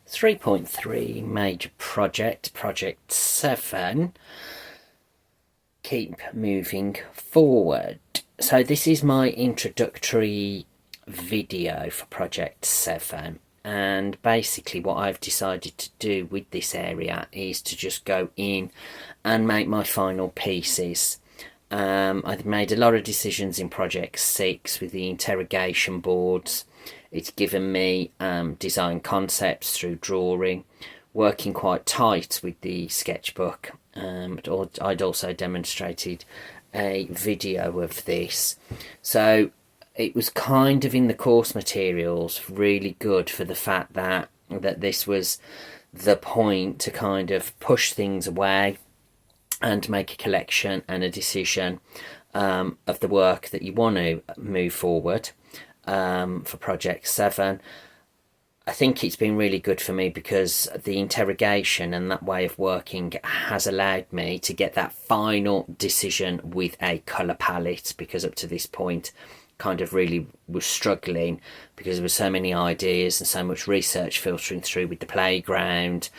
3.3 major project 7, keep moving forward. So this is my introductory video for project 7, and basically what I've decided to do with this area is to just go in and make my final pieces. I've made a lot of decisions in project 6 with the interrogation boards. It's given me design concepts through drawing, working quite tight with the sketchbook, but I'd also demonstrated a video of this. So it was kind of in the course materials really good for the fact that this was the point to kind of push things away and make a collection and a decision of the work that you want to move forward for project 7. I think it's been really good for me because the interrogation and that way of working has allowed me to get that final decision with a colour palette, because up to this point kind of really was struggling because there were so many ideas and so much research filtering through with the playground,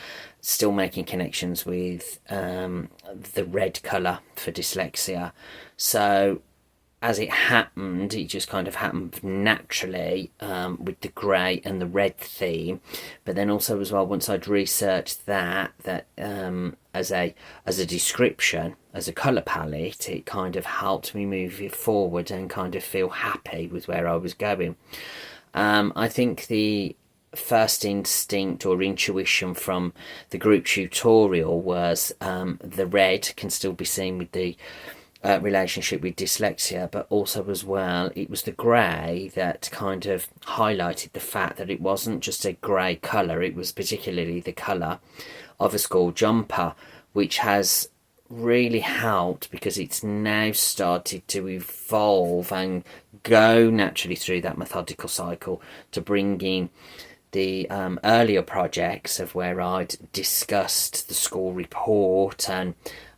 still making connections with the red colour for dyslexia. So as it happened, it just kind of happened naturally with the grey and the red theme. But then also as well, once I'd researched that as a description, as a colour palette, it kind of helped me move it forward and kind of feel happy with where I was going. I think the first instinct or intuition from the group tutorial was the red can still be seen with the relationship with dyslexia, but also as well it was the grey that kind of highlighted the fact that it wasn't just a grey colour, it was particularly the colour of a school jumper, which has really helped because it's now started to evolve and go naturally through that methodical cycle to bring in the earlier projects of where I'd discussed the school report and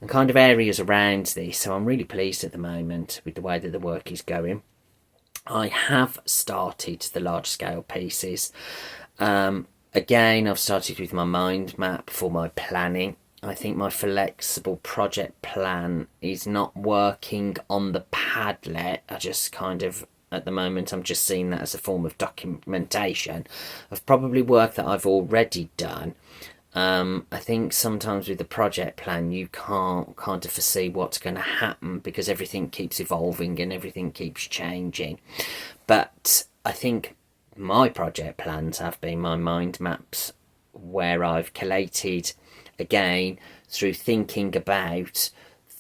kind of areas around this. So I'm really pleased at the moment with the way that the work is going. I have started the large scale pieces. Again, I've started with my mind map for my planning. I think my flexible project plan is not working on the Padlet. I just kind of, at the moment, I'm just seeing that as a form of documentation of probably work that I've already done. I think sometimes with the project plan you can't kind of foresee what's going to happen because everything keeps evolving and everything keeps changing. But I think my project plans have been my mind maps, where I've collated, again, through thinking about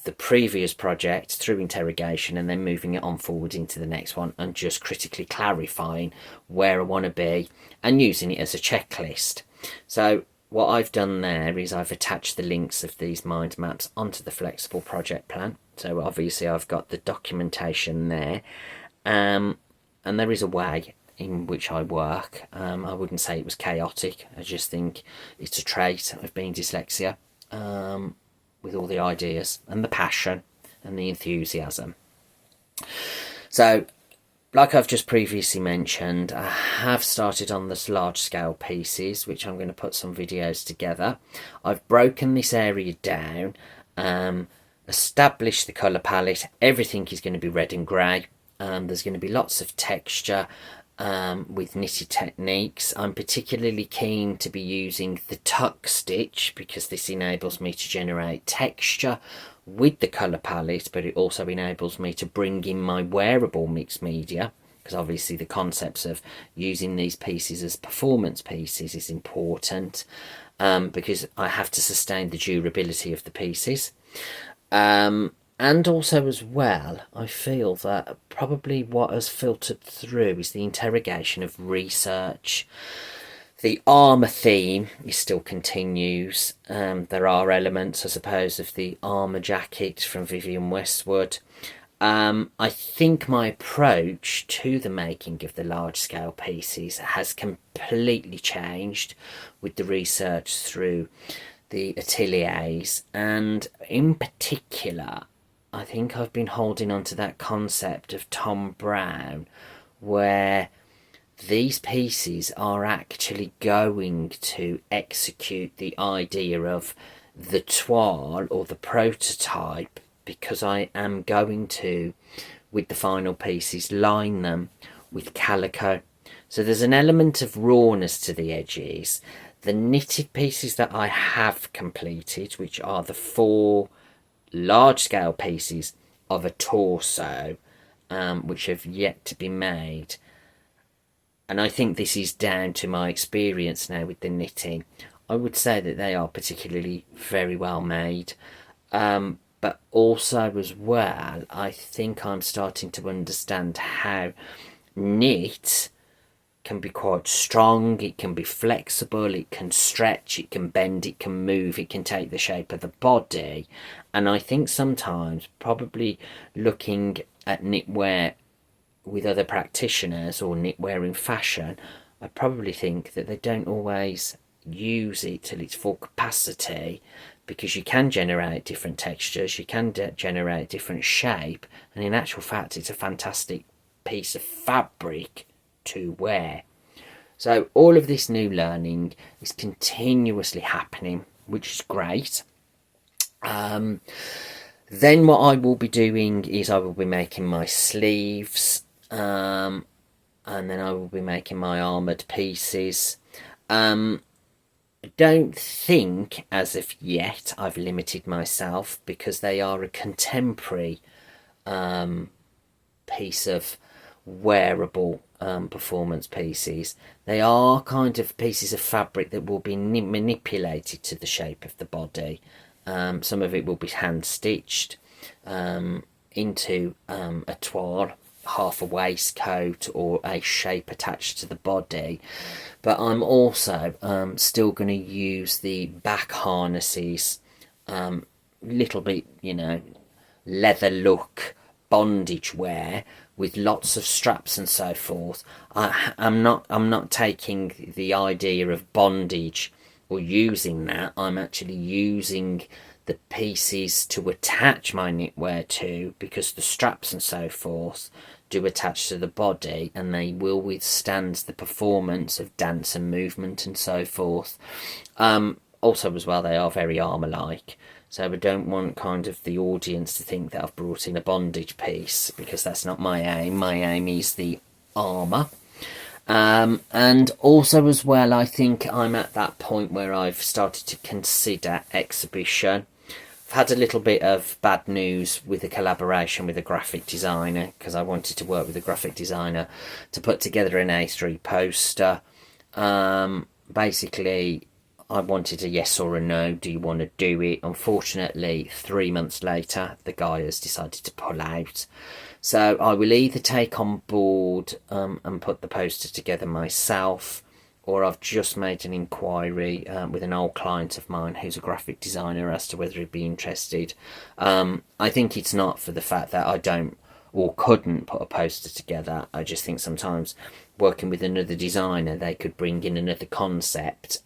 the previous project through interrogation and then moving it on forward into the next one and just critically clarifying where I want to be and using it as a checklist. So what I've done there is I've attached the links of these mind maps onto the flexible project plan. So obviously I've got the documentation there, and there is a way in which I work. I wouldn't say it was chaotic. I just think it's a trait of being dyslexia, with all the ideas and the passion and the enthusiasm. So like I've just previously mentioned, I have started on this large scale pieces, which I'm going to put some videos together. I've broken this area down, established the colour palette. Everything is going to be red and grey. There's going to be lots of texture with knitted techniques. I'm particularly keen to be using the tuck stitch because this enables me to generate texture with the colour palette, but it also enables me to bring in my wearable mixed media, because obviously the concepts of using these pieces as performance pieces is important, because I have to sustain the durability of the pieces. And also as well, I feel that probably what has filtered through is the interrogation of research. The armour theme is still continues. There are elements, I suppose, of the armour jacket from Vivienne Westwood. I think my approach to the making of the large-scale pieces has completely changed with the research through the ateliers, and in particular, I think I've been holding on to that concept of Tom Brown, where these pieces are actually going to execute the idea of the toile or the prototype, because I am going to, with the final pieces, line them with calico. So there's an element of rawness to the edges. The knitted pieces that I have completed, which are the 4 large scale pieces of a torso, which have yet to be made. And I think this is down to my experience now with the knitting. I would say that they are particularly very well made. But also as well, I think I'm starting to understand how knit can be quite strong, it can be flexible, it can stretch, it can bend, it can move, it can take the shape of the body. And I think sometimes, probably looking at knitwear with other practitioners or knitwear in fashion, I probably think that they don't always use it till its full capacity, because you can generate different textures, you can generate different shape, and in actual fact it's a fantastic piece of fabric to wear. So all of this new learning is continuously happening, which is great. Then what I will be doing is I will be making my sleeves, and then I will be making my armoured pieces. I don't think as of yet I've limited myself, because they are a contemporary piece of wearable performance pieces. They are kind of pieces of fabric that will be manipulated to the shape of the body. Some of it will be hand stitched into a toile, half a waistcoat, or a shape attached to the body. But I'm also still going to use the back harnesses, little bit, leather look bondage wear with lots of straps and so forth. I'm not taking the idea of bondage or using that. I'm actually using the pieces to attach my knitwear to, because the straps and so forth do attach to the body, and they will withstand the performance of dance and movement and so forth. Also as well, they are very armour-like, so I don't want kind of the audience to think that I've brought in a bondage piece, because that's not my aim. My aim is the armour. And also as well, I think I'm at that point where I've started to consider exhibition. I've had a little bit of bad news with a collaboration with a graphic designer, because I wanted to work with a graphic designer to put together an A3 poster. Basically, I wanted a yes or a no, do you want to do it? Unfortunately, 3 months later, the guy has decided to pull out. So I will either take on board and put the poster together myself, or I've just made an inquiry with an old client of mine who's a graphic designer as to whether he'd be interested. I think it's not for the fact that I don't or couldn't put a poster together. I just think sometimes working with another designer, they could bring in another concept,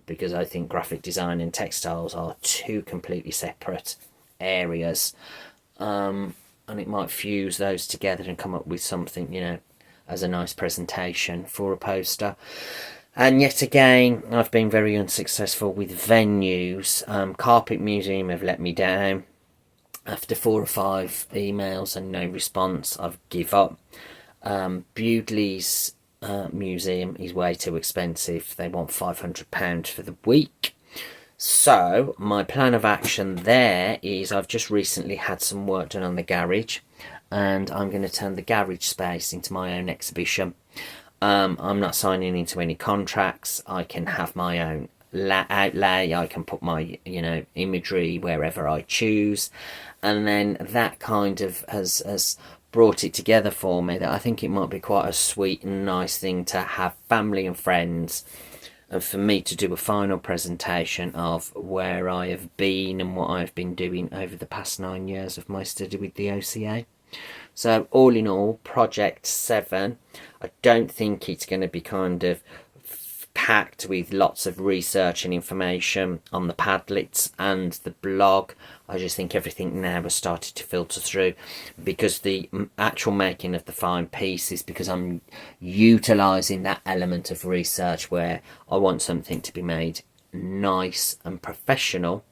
because I think graphic design and textiles are 2 completely separate areas, and it might fuse those together and come up with something, as a nice presentation for a poster. And yet again, I've been very unsuccessful with venues. Carpet Museum have let me down. After 4 or 5 emails and no response, I've give up. Bewdley's museum is way too expensive. They want £500 for the week. So my plan of action there is, I've just recently had some work done on the garage, and I'm going to turn the garage space into my own exhibition. I'm not signing into any contracts. I can have my own outlay. I can put my imagery wherever I choose, and then that kind of has brought it together for me that I think it might be quite a sweet and nice thing to have family and friends, and for me to do a final presentation of where I have been and what I've been doing over the past 9 years of my study with the OCA. So all in all, Project 7, I don't think it's going to be kind of packed with lots of research and information on the Padlets and the blog. I just think everything now has started to filter through, because the actual making of the fine pieces, because I'm utilising that element of research where I want something to be made nice and professional,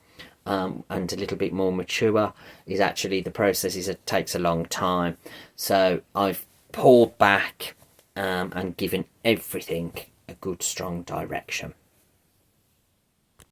and a little bit more mature, is actually the process it takes a long time. So I've pulled back and given everything a good strong direction.